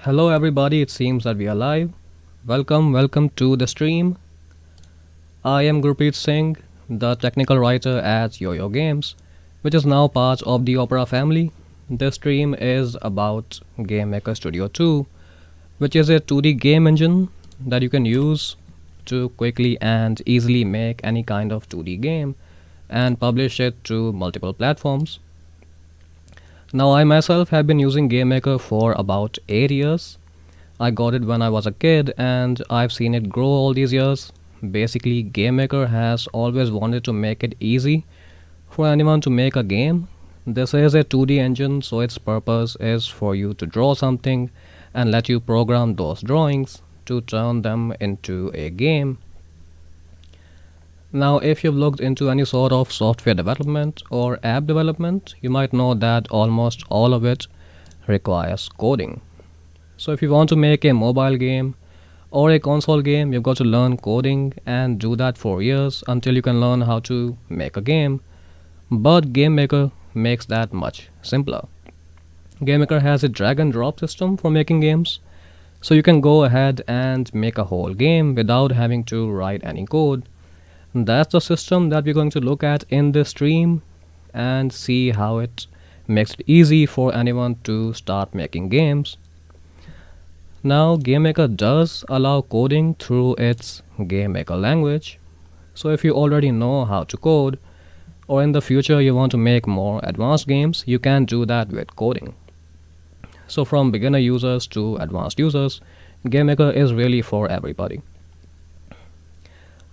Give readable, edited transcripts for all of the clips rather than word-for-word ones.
Hello everybody, it seems that we are live. Welcome to the stream. I am Gurpreet Singh, the technical writer at YoYo Games, which is now part of the Opera family. This stream is about GameMaker Studio 2, which is a 2D game engine that you can use to quickly and easily make any kind of 2D game and publish it to multiple platforms. Now, I myself have been using GameMaker for about 8 years. I got it when I was a kid and I've seen it grow all these years. Basically, GameMaker has always wanted to make it easy for anyone to make a game. This is a 2D engine, so its purpose is for you to draw something and let you program those drawings to turn them into a game. Now, if you've looked into any sort of software development or app development, you might know that almost all of it requires coding. So if you want to make a mobile game or a console game, you've got to learn coding and do that for years until you can learn how to make a game. But GameMaker makes that much simpler. GameMaker has a drag and drop system for making games, so you can go ahead and make a whole game without having to write any code. That's the system that we're going to look at in this stream and see how it makes it easy for anyone to start making games. Now, GameMaker does allow coding through its GameMaker language. So if you already know how to code, or in the future you want to make more advanced games, you can do that with coding. So from beginner users to advanced users, GameMaker is really for everybody.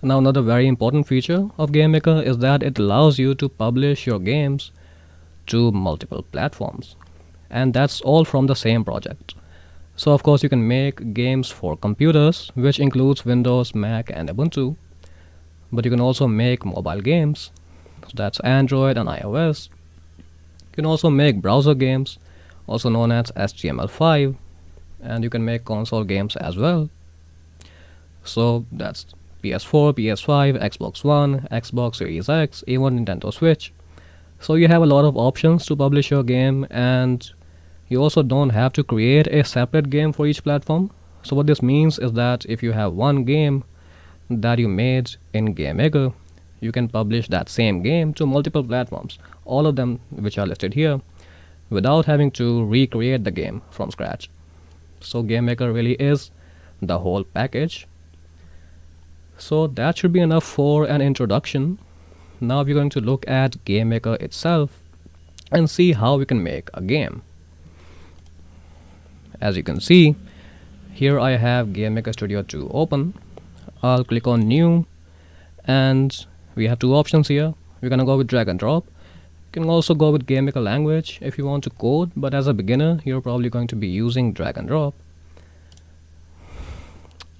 Now, another very important feature of GameMaker is that it allows you to publish your games to multiple platforms, and that's all from the same project. So of course you can make games for computers, which includes Windows, Mac and Ubuntu, but you can also make mobile games, so that's Android and iOS. You can also make browser games, also known as HTML5, and you can make console games as well. So that's PS4, PS5, Xbox One, Xbox Series X, even Nintendo Switch. So you have a lot of options to publish your game, and you also don't have to create a separate game for each platform. So what this means is that if you have one game that you made in GameMaker, you can publish that same game to multiple platforms, all of them which are listed here, without having to recreate the game from scratch. So GameMaker really is the whole package. So that should be enough for an introduction. Now we're going to look at GameMaker itself and see how we can make a game. As you can see, here I have GameMaker Studio 2 open. I'll click on New, and we have two options here. We're gonna go with drag and drop. You can also go with GameMaker language if you want to code, but as a beginner, you're probably going to be using drag and drop.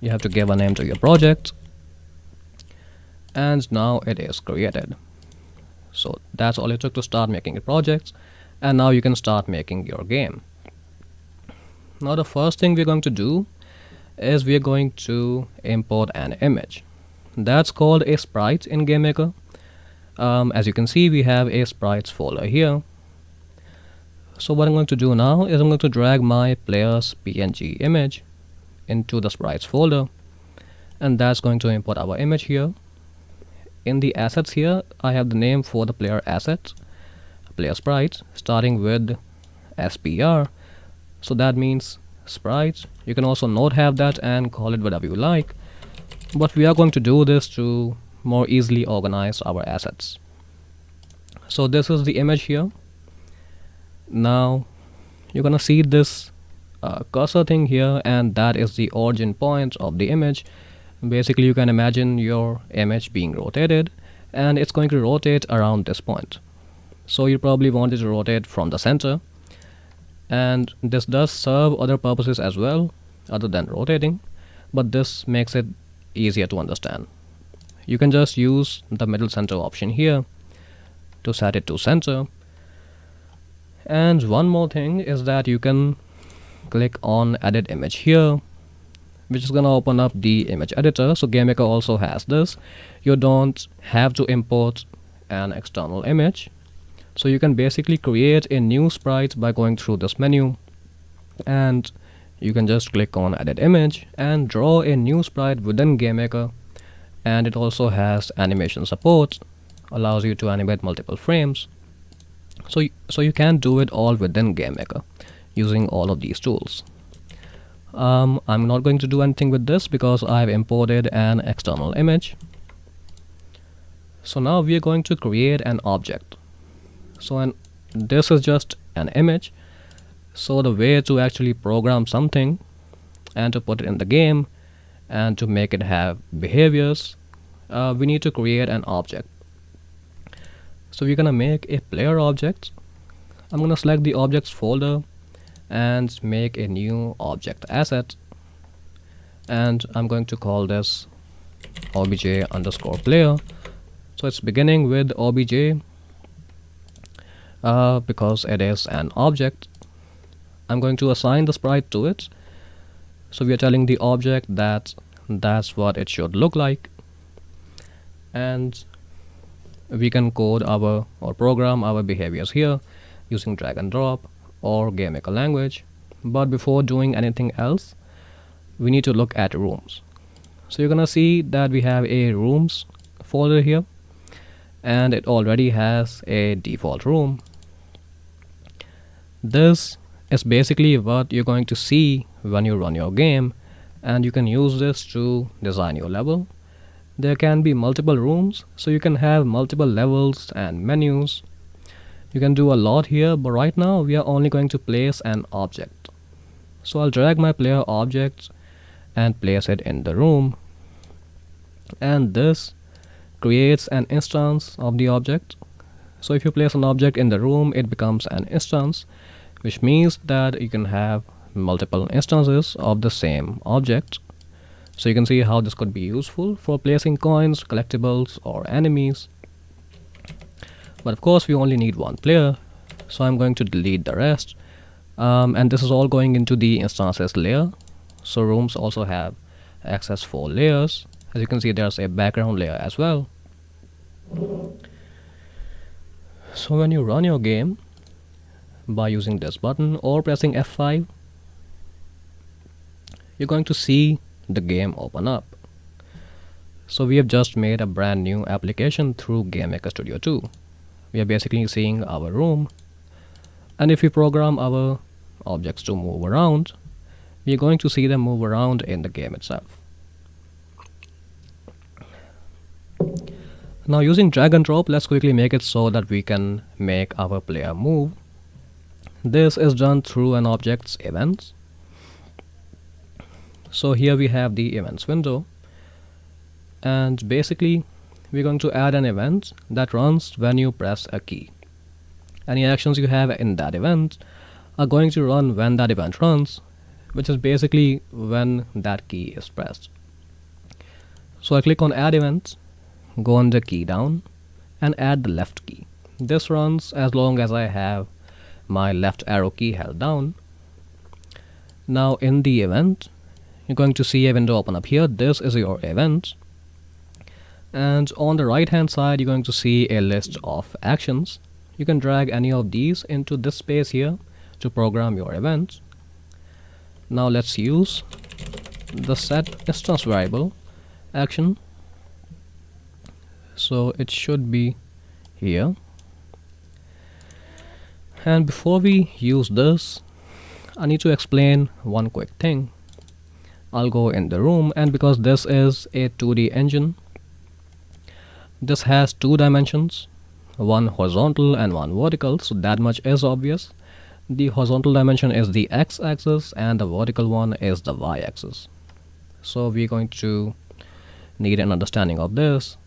You have to give a name to your project, and now it is created. So that's all it took to start making a project, and now you can start making your game. Now the first thing we're going to do is we're going to import an image. That's called a sprite in GameMaker. As you can see, we have a sprites folder here. So what I'm going to do now is I'm going to drag my player's PNG image into the sprites folder, and that's going to import our image here. In the assets here, I have the name for the player asset, player sprite, starting with SPR. So that means sprite. You can also not have that and call it whatever you like, but we are going to do this to more easily organize our assets. So this is the image here. Now you're gonna see this cursor thing here, and that is the origin point of the image. Basically, you can imagine your image being rotated, and it's going to rotate around this point. So you probably want it to rotate from the center, and this does serve other purposes as well other than rotating, but this makes it easier to understand. You can just use the middle center option here to set it to center. And one more thing is that you can click on edit image here, which is gonna open up the image editor. So GameMaker also has this. You don't have to import an external image, so you can basically create a new sprite by going through this menu, and you can just click on edit image and draw a new sprite within GameMaker. And it also has animation support, allows you to animate multiple frames. So you can do it all within GameMaker using all of these tools. I'm not going to do anything with this because I've imported an external image. So now we are going to create an object. This is just an image. So the way to actually program something and to put it in the game and to make it have behaviors, we need to create an object. So we're gonna make a player object. I'm gonna select the objects folder and make a new object asset, and I'm going to call this obj_player. So it's beginning with obj because it is an object. I'm going to assign the sprite to it. So we are telling the object that that's what it should look like, and we can code our or program our behaviors here using drag and drop or GameMaker language. But before doing anything else, we need to look at rooms. So you're gonna see that we have a rooms folder here, and it already has a default room. This is basically what you're going to see when you run your game, and you can use this to design your level. There can be multiple rooms, so you can have multiple levels and menus. You can do a lot here, but right now we are only going to place an object. So I'll drag my player object and place it in the room, and this creates an instance of the object. So if you place an object in the room, it becomes an instance, which means that you can have multiple instances of the same object. So you can see how this could be useful for placing coins, collectibles, or enemies. But of course we only need one player, so I'm going to delete the rest. And this is all going into the instances layer. So rooms also have access for layers. As you can see, there's a background layer as well. So when you run your game by using this button or pressing F5, you're going to see the game open up. So we have just made a brand new application through GameMaker Studio 2. We are basically seeing our room, and if we program our objects to move around, we are going to see them move around in the game itself. Now using drag and drop, let's quickly make it so that we can make our player move. This is done through an object's events. So here we have the events window, and basically we're going to add an event that runs when you press a key. Any actions you have in that event are going to run when that event runs, which is basically when that key is pressed. So I click on add event, go on the key down and add the left key. This runs as long as I have my left arrow key held down. Now in the event, you're going to see a window open up here. This is your event, and on the right hand side you're going to see a list of actions. You can drag any of these into this space here to program your event. Now let's use the set instance variable action. So it should be here, and before we use this, I need to explain one quick thing. I'll go in the room, and because this is a 2D engine, this has two dimensions, one horizontal and one vertical, so that much is obvious. The horizontal dimension is the x-axis and the vertical one is the y-axis. So we're going to need an understanding of this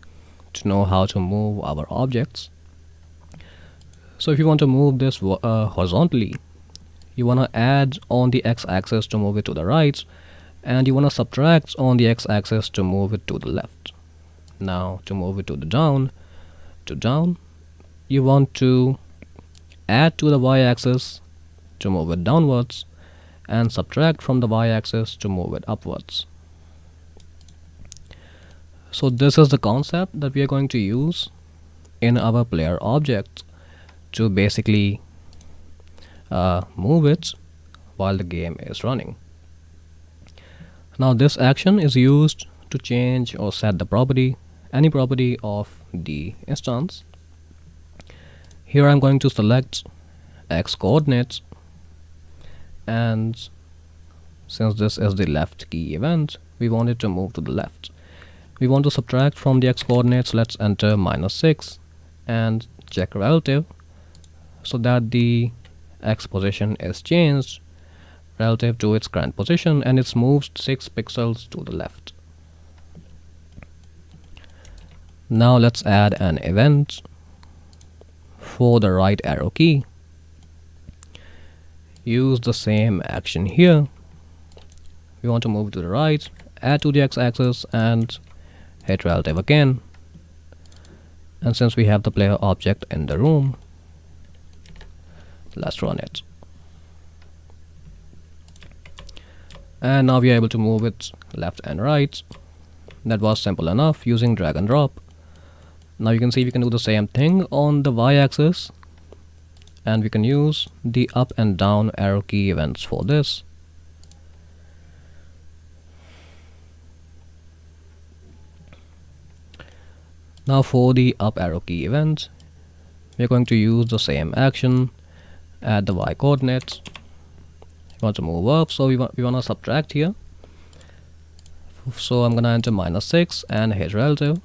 to know how to move our objects. So if you want to move this horizontally, you want to add on the x-axis to move it to the right, and you want to subtract on the x-axis to move it to the left. Now to move it to the down, you want to add to the y-axis to move it downwards and subtract from the y-axis to move it upwards. So this is the concept that we are going to use in our player object to basically move it while the game is running. Now this action is used to change or set the property, any property of the instance. Here I'm going to select x coordinates, and since this is the left key event, we want it to move to the left. We want to subtract from the x coordinates. Let's enter -6 and check relative so that the x position is changed relative to its current position, and it's moved 6 pixels to the left. Now let's add an event for the right arrow key. Use the same action here. We want to move to the right, add to the x-axis, and hit relative again. And since we have the player object in the room, let's run it. And now we are able to move it left and right. That was simple enough using drag and drop. Now you can see we can do the same thing on the y-axis, and we can use the up and down arrow key events for this. Now for the up arrow key event, we are going to use the same action at the y coordinates. We want to move up, so we want to subtract here. So I'm gonna enter -6 and hit relative.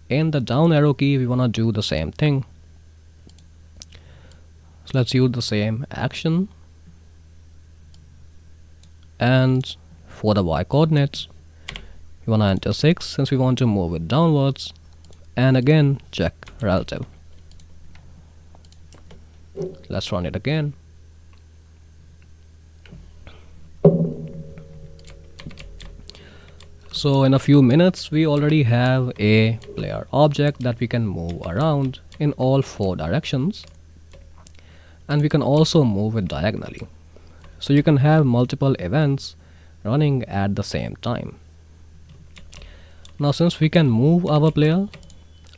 In the down arrow key, we want to do the same thing. So let's use the same action. And for the y coordinates, we want to enter 6 since we want to move it downwards. And again, check relative. Let's run it again. So in a few minutes, we already have a player object that we can move around in all 4 directions, and we can also move it diagonally. So you can have multiple events running at the same time. Now since we can move our player,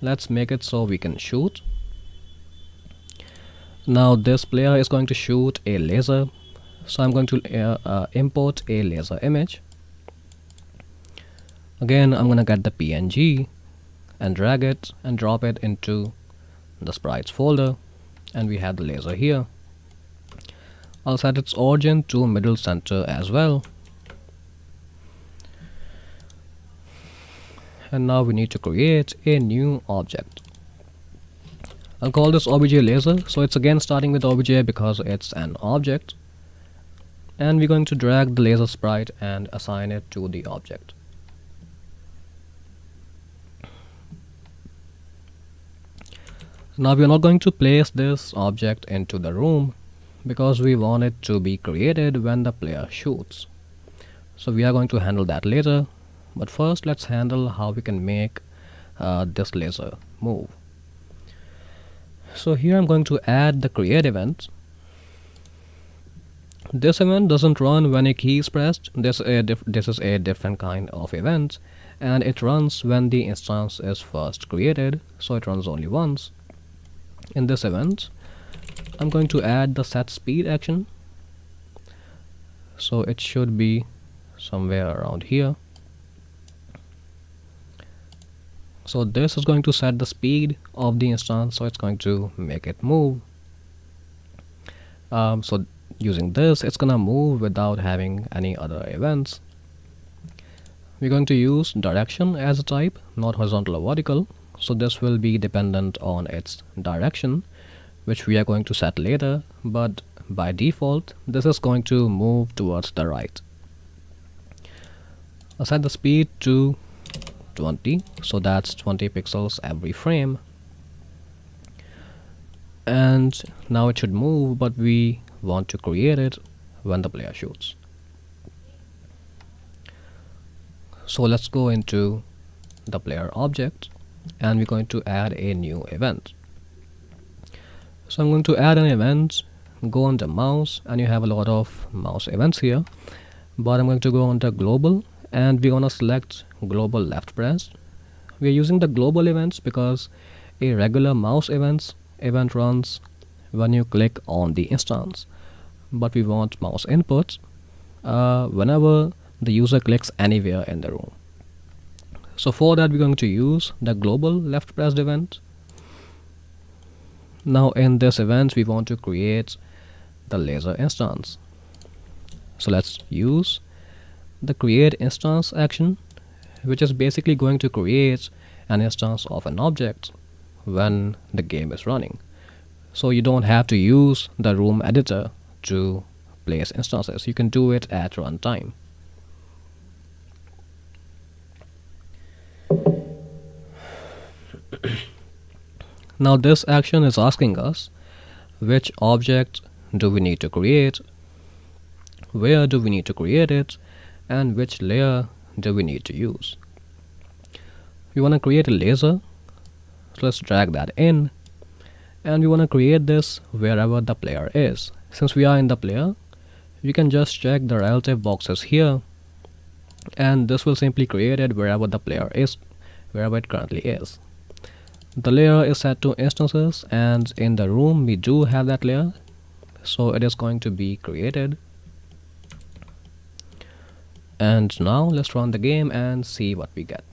let's make it so we can shoot. Now this player is going to shoot a laser, so I'm going to import a laser image. Again, I'm gonna get the PNG and drag it and drop it into the sprites folder, and we have the laser here. I'll set its origin to middle center as well. And now we need to create a new object. I'll call this obj laser, so it's again starting with obj because it's an object, and we're going to drag the laser sprite and assign it to the object. Now we are not going to place this object into the room because we want it to be created when the player shoots. So we are going to handle that later, but first let's handle how we can make this laser move. So here I'm going to add the create event. This event doesn't run when a key is pressed. This is a different kind of event, and it runs when the instance is first created, so it runs only once. In this event, I'm going to add the set speed action, so it should be somewhere around here. So this is going to set the speed of the instance, so it's going to make it move. So using this, it's gonna move without having any other events. We're going to use direction as a type, not horizontal or vertical. So this will be dependent on its direction, which we are going to set later, but by default this is going to move towards the right. I'll set the speed to 20, so that's 20 pixels every frame, and now it should move, but we want to create it when the player shoots. So let's go into the player object, and we're going to add a new event. So I'm going to add an event, go on the mouse, and you have a lot of mouse events here, but I'm going to go on the global, and we're going to select global left press. We are using the global events because a regular mouse event runs when you click on the instance, but we want mouse inputs whenever the user clicks anywhere in the room. So for that we're going to use the global left pressed event. Now in this event we want to create the laser instance. So let's use the create instance action, which is basically going to create an instance of an object when the game is running. So you don't have to use the room editor to place instances. You can do it at runtime. Now this action is asking us which object do we need to create, where do we need to create it, and which layer do we need to use. We want to create a laser, so let's drag that in, and we want to create this wherever the player is. Since we are in the player, you can just check the relative boxes here, and this will simply create it wherever the player is, wherever it currently is. The layer is set to instances, and in the room we do have that layer, so it is going to be created. And now let's run the game and see what we get.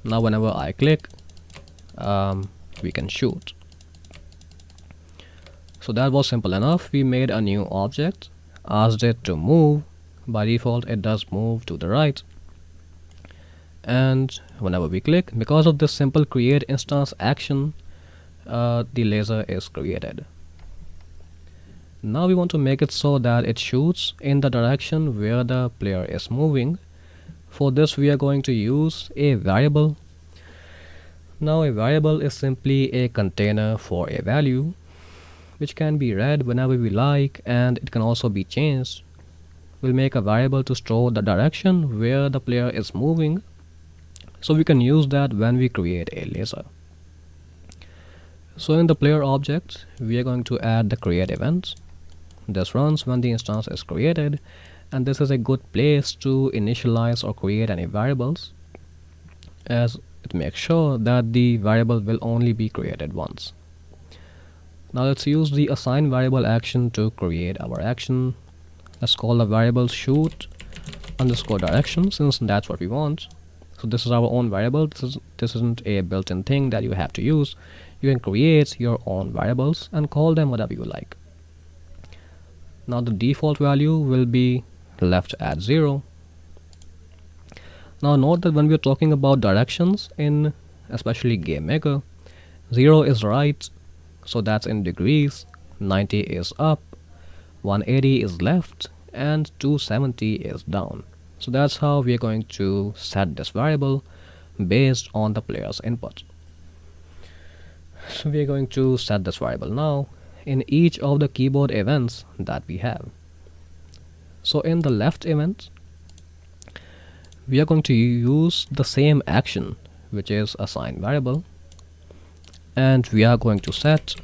Now whenever I click, we can shoot. So that was simple enough. We made a new object, asked it to move. By default it does move to the right, and whenever we click, because of this simple create instance action, the laser is created. Now we want to make it so that it shoots in the direction where the player is moving. For this we are going to use a variable. Now a variable is simply a container for a value which can be read whenever we like, and it can also be changed. We'll make a variable to store the direction where the player is moving, so we can use that when we create a laser. So in the player object we are going to add the create event. This runs when the instance is created, and this is a good place to initialize or create any variables, as it makes sure that the variable will only be created once. Now let's use the assign variable action to create our action. Let's call the variable shoot underscore direction, since that's what we want. So this is our own variable. This isn't a built-in thing that you have to use. You can create your own variables and call them whatever you like. Now the default value will be left at 0. Now note that when we are talking about directions in especially GameMaker, 0 is right, so that's in degrees, 90 is up, 180 is left, and 270 is down. So that's how we are going to set this variable based on the player's input. So we are going to set this variable now in each of the keyboard events that we have. So in the left event, we are going to use the same action, which is assign variable, and we are going to set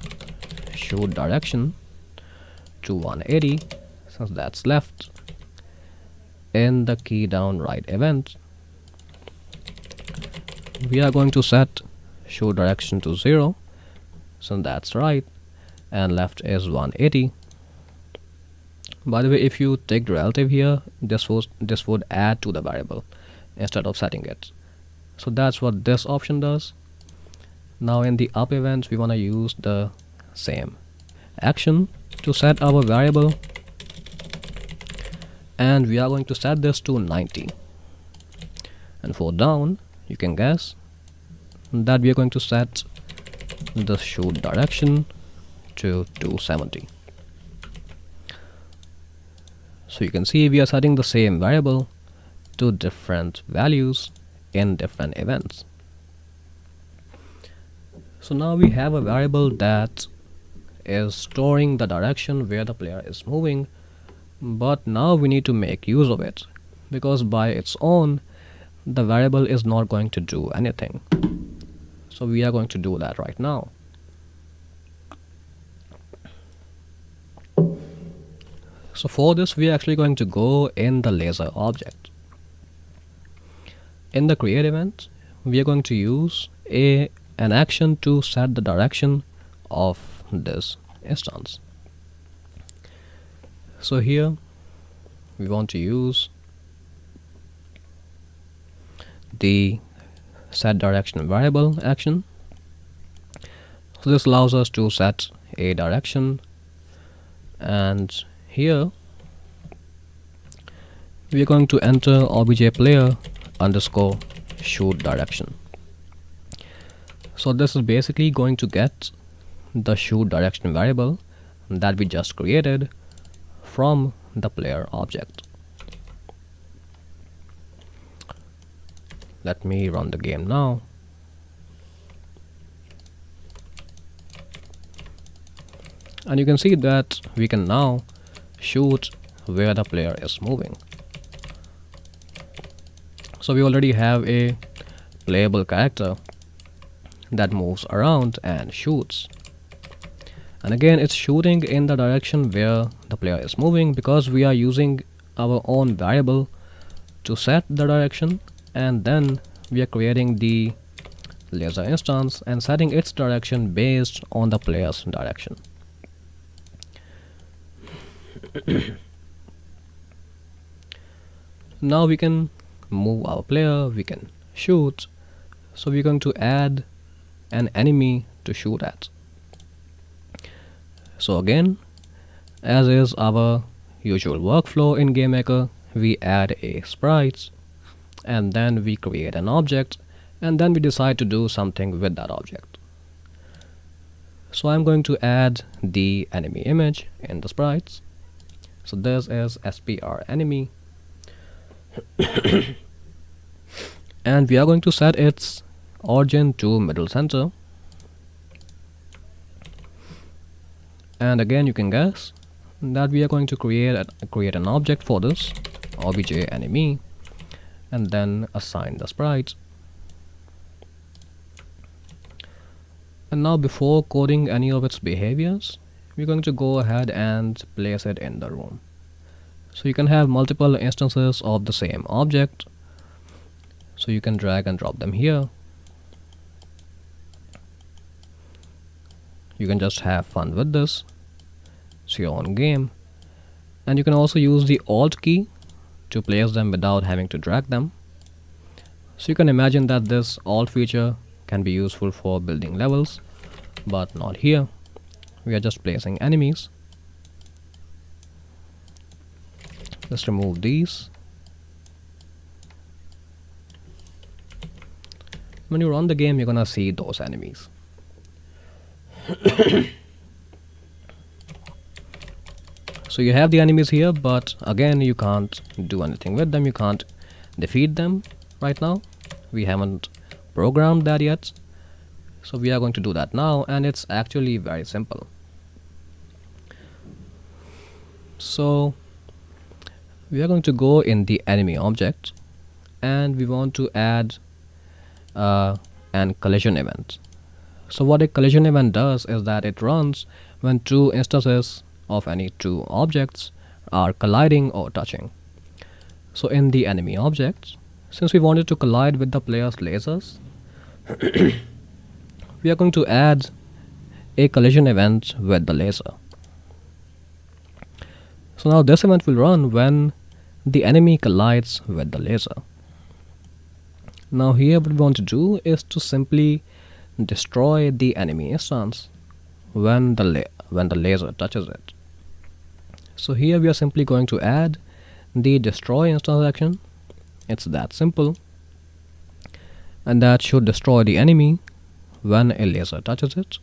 shoot direction to 180, since that's left. In the key down right event, we are going to set shoot direction to 0, so that's right, and left is 180. By the way, if you take the relative here, this would add to the variable instead of setting it. So that's what this option does. Now in the up event, we want to use the same action to set our variable, and we are going to set this to 90. And for down, you can guess that we are going to set the shoot direction to 270. So you can see we are setting the same variable to different values in different events. So now we have a variable that is storing the direction where the player is moving, but now we need to make use of it, because by its own the variable is not going to do anything. So we are going to do that right now. So for this we are actually going to go in the laser object. In the create event, we are going to use an action to set the direction of this instance. So here we want to use the set direction variable action. So this allows us to set a direction, and here we are going to enter obj player underscore shoot direction. So this is basically going to get the shoot direction variable that we just created from the player object. Let me run the game now. And you can see that we can now shoot where the player is moving. So we already have a playable character that moves around and shoots. And again, it's shooting in the direction where the player is moving because we are using our own variable to set the direction, and then we are creating the laser instance and setting its direction based on the player's direction. Now we can move our player, we can shoot. So we're going to add an enemy to shoot at. So again, as is our usual workflow in GameMaker, we add a sprite, and then we create an object, and then we decide to do something with that object. So I'm going to add the enemy image in the sprites. So this is SPR enemy, and we are going to set its origin to middle center. And again, you can guess that we are going to create an object for this obj enemy, and then assign the sprite. And now, before coding any of its behaviors, we're going to go ahead and place it in the room. So you can have multiple instances of the same object, so you can drag and drop them here. You can just have fun with this. It's your own game, and you can also use the Alt key to place them without having to drag them. So you can imagine that this Alt feature can be useful for building levels, but not here. We are just placing enemies. Let's remove these. When you run the game, you're gonna see those enemies. So you have the enemies here, but again, you can't do anything with them. You can't defeat them right now. We haven't programmed that yet. So we are going to do that now, and it's actually very simple. So we are going to go in the enemy object, and we want to add an collision event. So what a collision event does is that it runs when two instances of any two objects are colliding or touching. So in the enemy object, since we wanted to collide with the player's lasers, we are going to add a collision event with the laser. So now this event will run when the enemy collides with the laser. Now here what we want to do is to simply destroy the enemy instance when the laser touches it. So here we are simply going to add the destroy instance action. It's that simple, and that should destroy the enemy when a laser touches it.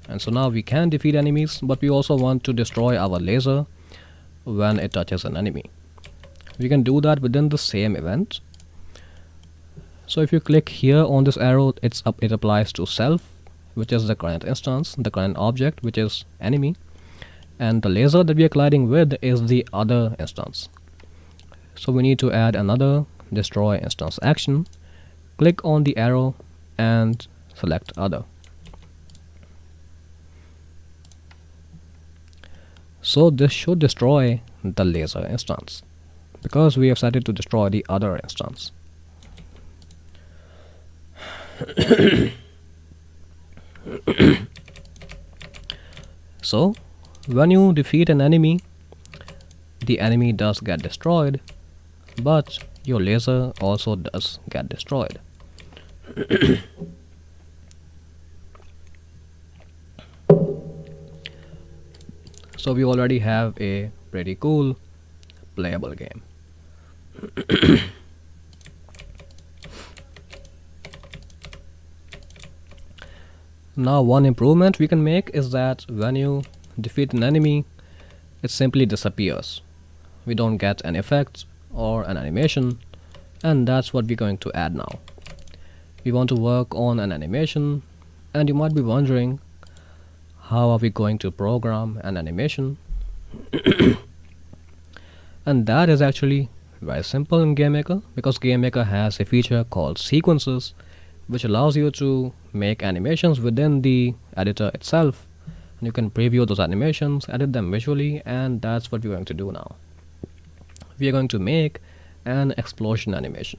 And so now we can defeat enemies, but we also want to destroy our laser when it touches an enemy. We can do that within the same event. So if you click here on this arrow, it applies to self, which is the current instance, the current object, which is enemy, and the laser that we are colliding with is the other instance. So we need to add another destroy instance action. Click on the arrow and select other. So this should destroy the laser instance because we have set it to destroy the other instance. So When you defeat an enemy, the enemy does get destroyed, but your laser also does get destroyed. So we already have a pretty cool playable game. Now one improvement we can make is that when you defeat an enemy, it simply disappears. We don't get an effect or an animation, and that's what we're going to add now. We want to work on an animation, and you might be wondering, how are we going to program an animation? And that is actually very simple in GameMaker, because GameMaker has a feature called sequences, which allows you to make animations within the editor itself. And you can preview those animations, edit them visually, and that's what we're going to do now. We are going to make an explosion animation.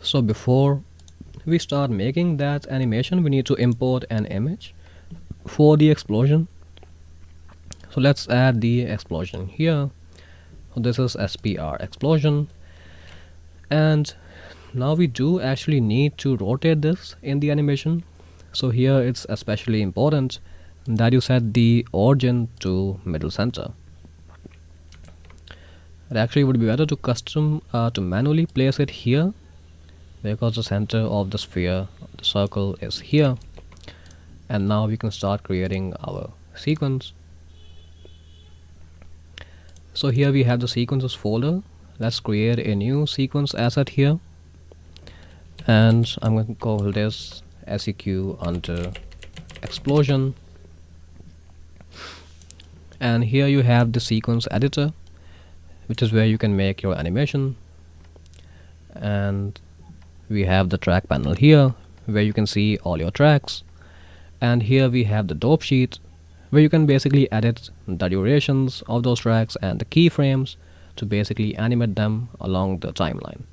So before we start making that animation, we need to import an image for the explosion. So let's add the explosion here. So this is SPR explosion, and now we do actually need to rotate this in the animation. So here it's especially important that you set the origin to middle center. It actually would be better to manually place it here, because the center of the sphere, the circle, is here. And now we can start creating our sequence. So here we have the sequences folder. Let's create a new sequence asset here, and I'm going to call this seq under explosion. And here you have the sequence editor, which is where you can make your animation. And we have the track panel here, where you can see all your tracks. And here we have the dope sheet, where you can basically edit the durations of those tracks and the keyframes to basically animate them along the timeline.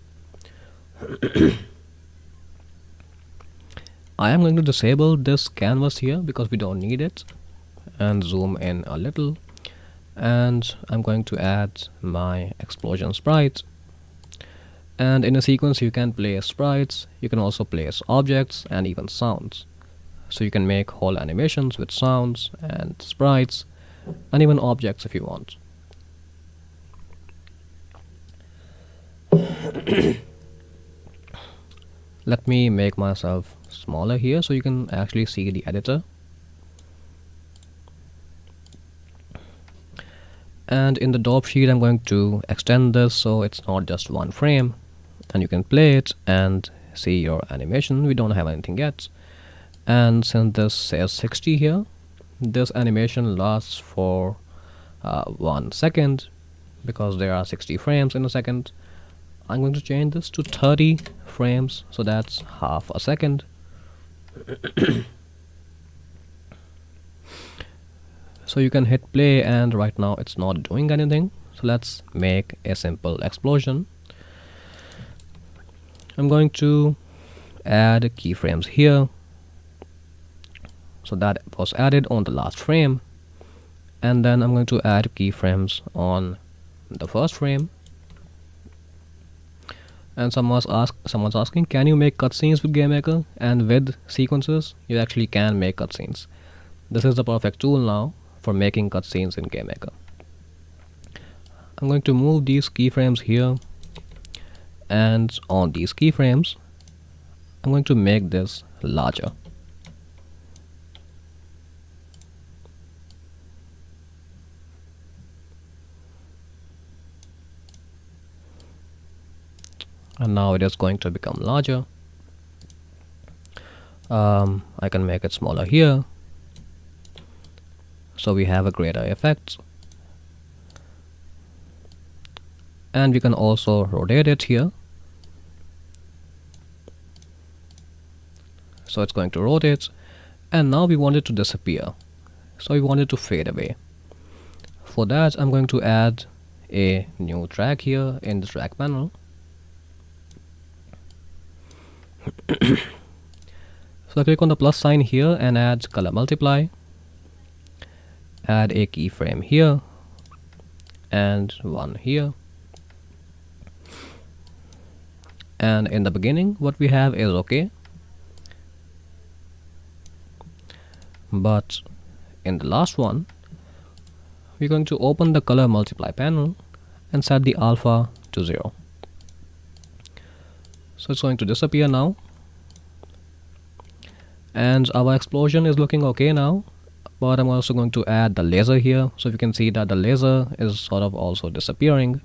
I am going to disable this canvas here because we don't need it, and zoom in a little. And I'm going to add my explosion sprite. And in a sequence you can place sprites, you can also place objects and even sounds. So you can make whole animations with sounds and sprites and even objects if you want. Let me make myself smaller here so you can actually see the editor. And in the dope sheet I'm going to extend this so it's not just one frame, and you can play it and see your animation. We don't have anything yet, and since this says 60 here, this animation lasts for 1 second because there are 60 frames in a second. I'm going to change this to 30 frames, so that's half a second. So you can hit play, and right now it's not doing anything. So let's make a simple explosion. I'm going to add keyframes here. So that was added on the last frame, and then I'm going to add keyframes on the first frame. And someone's asking, can you make cutscenes with GameMaker? And with sequences, you actually can make cutscenes. This is the perfect tool now for making cutscenes in GameMaker. I'm going to move these keyframes here, and on these keyframes I'm going to make this larger. And now it is going to become larger. I can make it smaller here, so we have a greater effect. And we can also rotate it here, so it's going to rotate. And now we want it to disappear, so we want it to fade away. For that I'm going to add a new track here in the track panel. So I click on the plus sign here and add color multiply, add a keyframe here and one here, and in the beginning what we have is okay, but in the last one we're going to open the color multiply panel and set the alpha to 0. So it's going to disappear now, and our explosion is looking okay now, but I'm also going to add the laser here, so you can see that the laser is sort of also disappearing.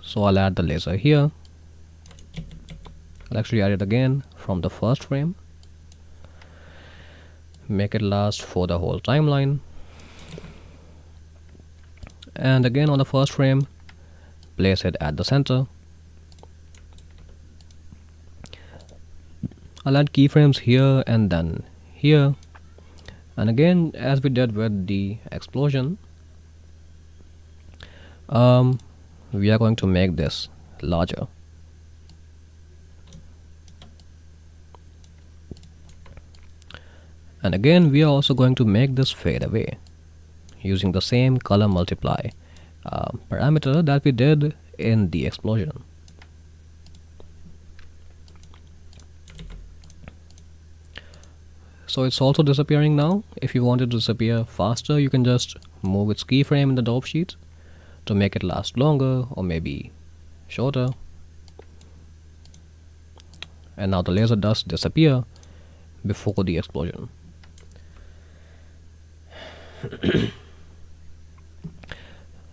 So I'll add the laser here. I'll actually add it again from the first frame, make it last for the whole timeline, and again on the first frame place it at the center. I'll add keyframes here and then here, and again as we did with the explosion, we are going to make this larger. And again we are also going to make this fade away using the same color multiply parameter that we did in the explosion. So it's also disappearing now. If you want it to disappear faster, you can just move its keyframe in the dope sheet to make it last longer or maybe shorter. And now the laser does disappear before the explosion.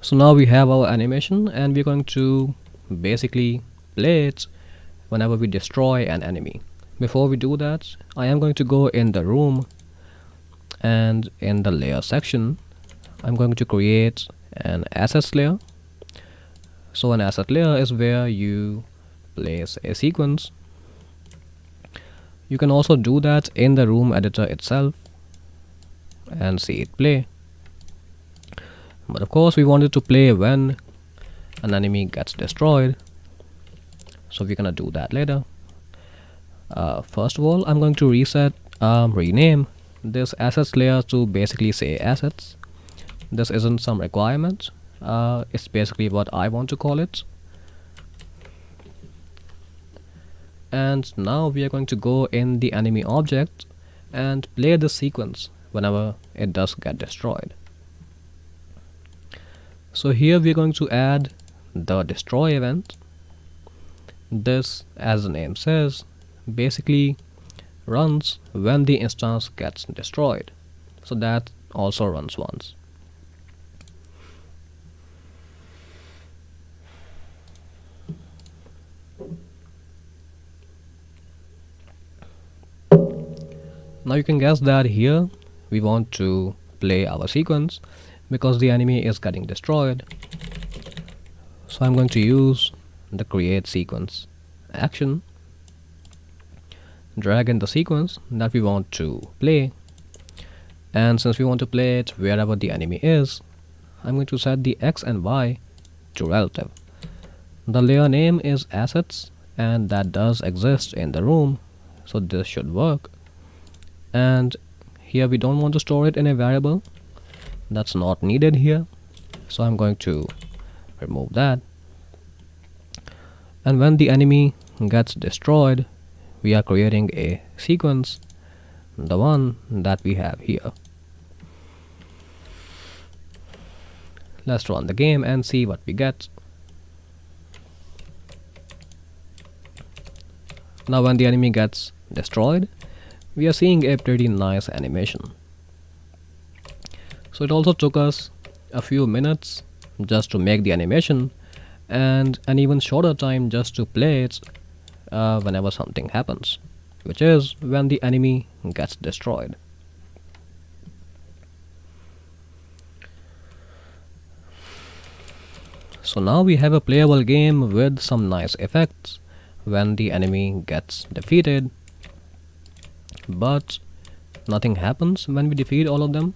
So now we have our animation, and we're going to basically play it whenever we destroy an enemy. Before we do that, I am going to go in the room, and in the layer section I'm going to create an assets layer. So an asset layer is where you place a sequence. You can also do that in the room editor itself and see it play, but of course we want it to play when an enemy gets destroyed, so we're gonna do that later. First of all, I'm going to rename this assets layer to basically say assets. This isn't some requirement, it's basically what I want to call it. And now we are going to go in the enemy object and play the sequence whenever it does get destroyed. So here we are going to add the destroy event. This, as the name says, basically runs when the instance gets destroyed, so that also runs once. Now you can guess that here we want to play our sequence because the enemy is getting destroyed. So I'm going to use the create sequence action, drag in the sequence that we want to play, and since we want to play it wherever the enemy is, I'm going to set the X and Y to relative. The layer name is assets, and that does exist in the room, so this should work. And here we don't want to store it in a variable, that's not needed here, so I'm going to remove that. And when the enemy gets destroyed, we are creating a sequence, the one that we have here. Let's run the game and see what we get. Now when the enemy gets destroyed, we are seeing a pretty nice animation. So it also took us a few minutes just to make the animation, and an even shorter time just to play it whenever something happens, which is when the enemy gets destroyed. So now we have a playable game with some nice effects when the enemy gets defeated, but nothing happens when we defeat all of them.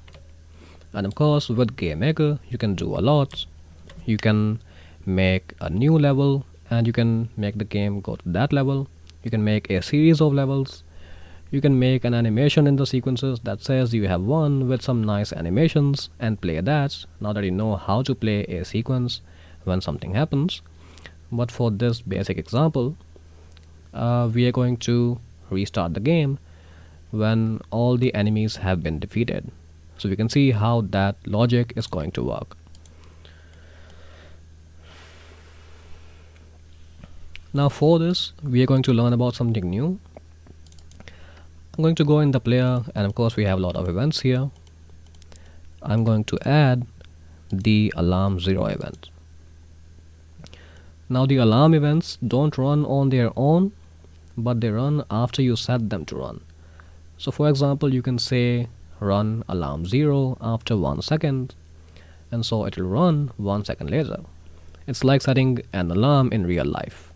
And of course with GameMaker you can do a lot. You can make a new level and you can make the game go to that level. You can make a series of levels. You can make an animation in the sequences that says you have won with some nice animations and play that, now that you know how to play a sequence when something happens. But for this basic example, we are going to restart the game when all the enemies have been defeated. So we can see how that logic is going to work. Now for this, we are going to learn about something new. I'm going to go in the player, and of course we have a lot of events here. I'm going to add the alarm 0 event. Now the alarm events don't run on their own, but they run after you set them to run. So for example, you can say run alarm 0 after 1 second, and so it will run 1 second later. It's like setting an alarm in real life.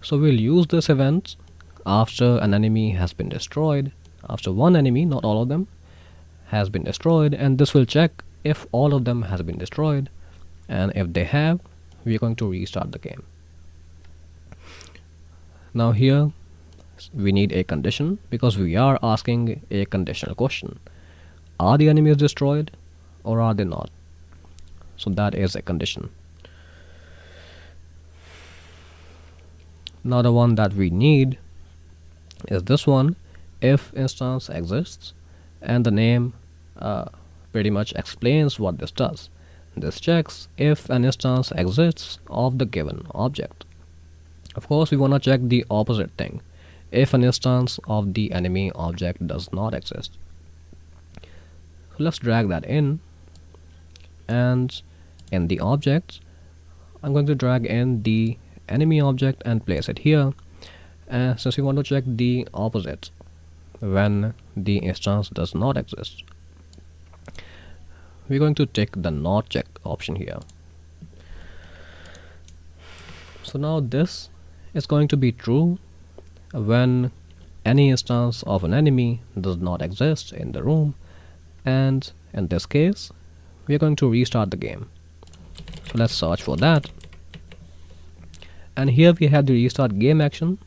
So we'll use this event after an enemy has been destroyed, after one enemy, not all of them, has been destroyed, and this will check if all of them has been destroyed, and if they have, we are going to restart the game. Now here we need a condition because we are asking a conditional question. Are the enemies destroyed or are they not? So that is a condition. Now the one that we need is this one, if instance exists, and the name pretty much explains what this does. This checks if an instance exists of the given object. Of course, we want to check the opposite thing, if an instance of the enemy object does not exist. So let's drag that in, and in the object, I'm going to drag in the enemy object and place it here. Since we want to check the opposite when the instance does not exist, we're going to tick the not check option here. So now this is going to be true when any instance of an enemy does not exist in the room, and in this case we are going to restart the game. So let's search for that, and here we have the restart game action.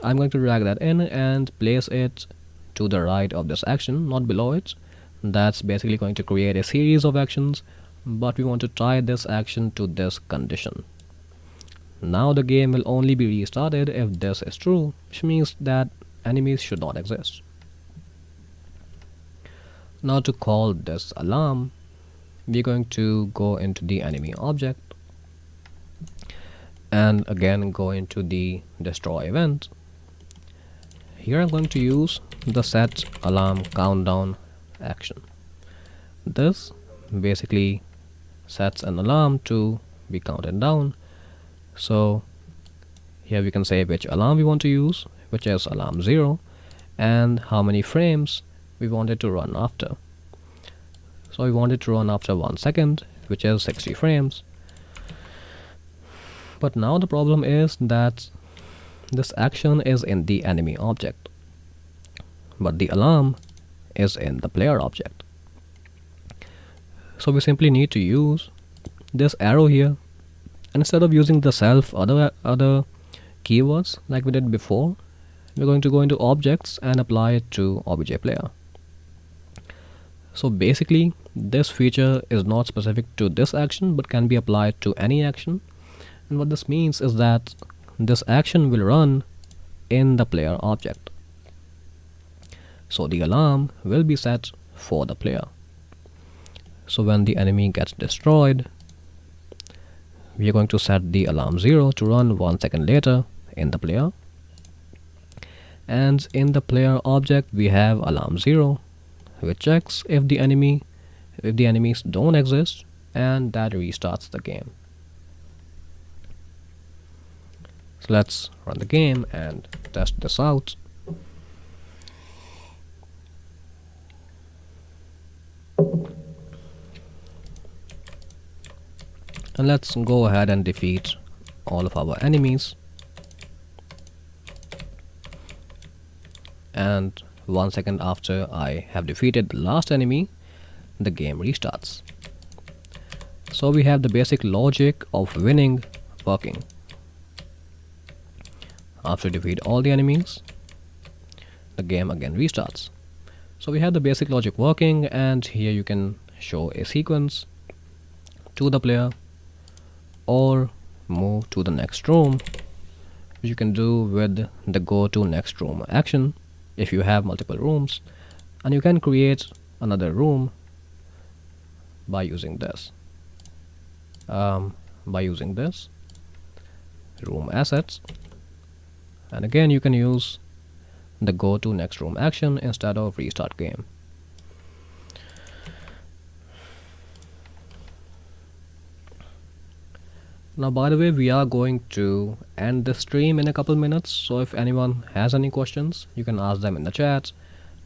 I'm going to drag that in and place it to the right of this action, not below it. That's basically going to create a series of actions, but we want to tie this action to this condition. Now the game will only be restarted if this is true, which means that enemies should not exist. Now to call this alarm, we're going to go into the enemy object and again go into the destroy event. Here I'm going to use the set alarm countdown action. This basically sets an alarm to be counted down. So here we can say which alarm we want to use, which is alarm 0, and how many frames we want it to run after. So we want it to run after 1 second, which is 60 frames. But now the problem is that this action is in the enemy object, but the alarm is in the player object. So we simply need to use this arrow here, and instead of using the self other keywords like we did before, we're going to go into objects and apply it to obj player. So basically this feature is not specific to this action but can be applied to any action, and what this means is that this action will run in the player object. So the alarm will be set for the player. So when the enemy gets destroyed, we are going to set the alarm 0 to run 1 second later in the player, and in the player object we have alarm 0, which checks if the enemies don't exist, and that restarts the game. So let's run the game and test this out. And let's go ahead and defeat all of our enemies. And 1 second after I have defeated the last enemy, the game restarts. So we have the basic logic of winning working. After you defeat all the enemies, the game again restarts. So we have the basic logic working, and here you can show a sequence to the player or move to the next room, which you can do with the go to next room action if you have multiple rooms, and you can create another room by using this room assets, and again you can use the go to next room action instead of restart game. Now, by the way, we are going to end the stream in a couple minutes, so if anyone has any questions, you can ask them in the chat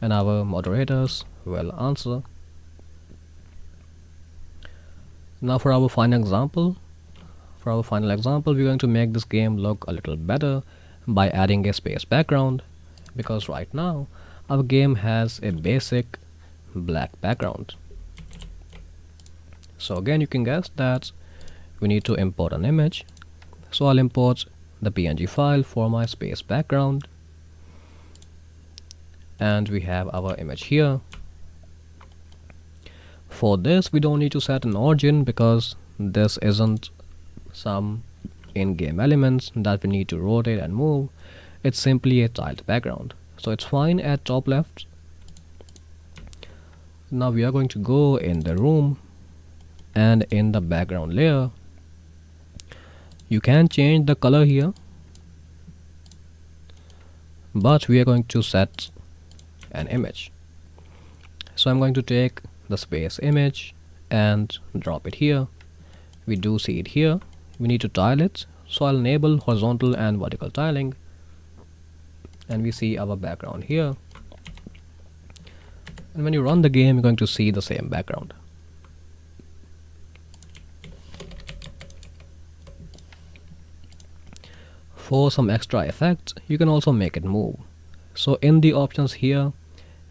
and our moderators will answer. Now for our final example, we're going to make this game look a little better by adding a space background, because right now our game has a basic black background. So again, you can guess that we need to import an image. So I'll import the PNG file for my space background, and we have our image here. For this we don't need to set an origin, because this isn't some in-game elements that we need to rotate and move. It's simply a tiled background, so it's fine at top left. Now we are going to go in the room, and in the background layer you can change the color here, but we are going to set an image. So I'm going to take the space image and drop it here. We do see it here. We need to tile it, so I'll enable horizontal and vertical tiling, and we see our background here. And when you run the game, you're going to see the same background. For some extra effects, you can also make it move. So in the options here,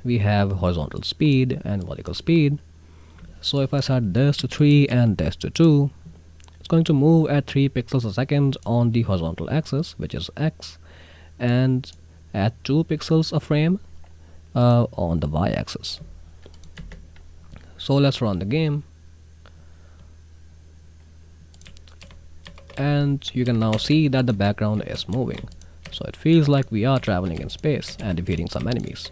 we have horizontal speed and vertical speed. So if I set this to 3 and this to 2, it's going to move at 3 pixels a second on the horizontal axis, which is X, and at 2 pixels a frame on the Y axis. So let's run the game, and you can now see that the background is moving. So it feels like we are traveling in space and defeating some enemies.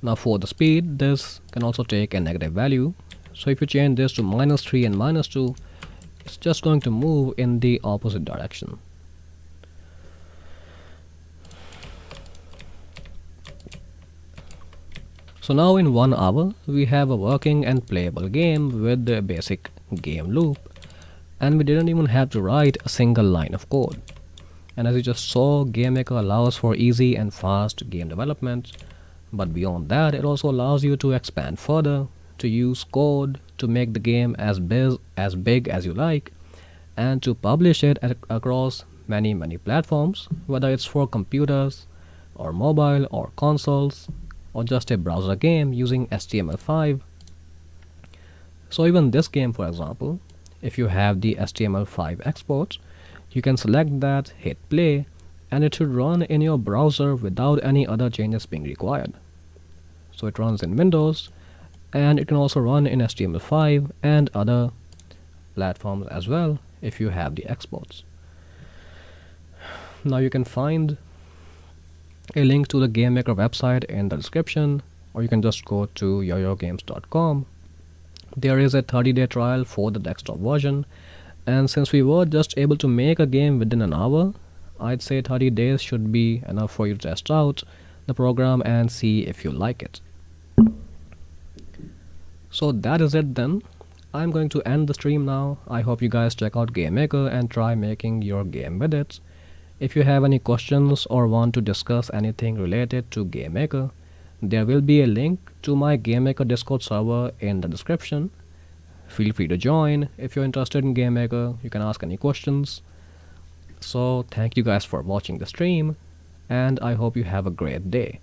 Now for the speed, this can also take a negative value. So if you change this to -3 and -2, it's just going to move in the opposite direction. So now in 1 hour, we have a working and playable game with the basic game loop, and we didn't even have to write a single line of code. And as you just saw, GameMaker allows for easy and fast game development, but beyond that, it also allows you to expand further, to use code to make the game as big as you like, and to publish it across many platforms, whether it's for computers or mobile or consoles, or just a browser game using HTML5. So even this game, for example, if you have the HTML5 export, you can select that, hit play, and it should run in your browser without any other changes being required. So it runs in Windows, and it can also run in HTML5 and other platforms as well if you have the exports. Now you can find a link to the GameMaker website in the description, or you can just go to yoyogames.com. There is a 30-day trial for the desktop version, and since we were just able to make a game within an hour, I'd say 30 days should be enough for you to test out the program and see if you like it. So that is it then. I'm going to end the stream now. I hope you guys check out GameMaker and try making your game with it. If you have any questions or want to discuss anything related to GameMaker, there will be a link to my GameMaker Discord server in the description. Feel free to join. If you're interested in GameMaker, you can ask any questions. So thank you guys for watching the stream, and I hope you have a great day.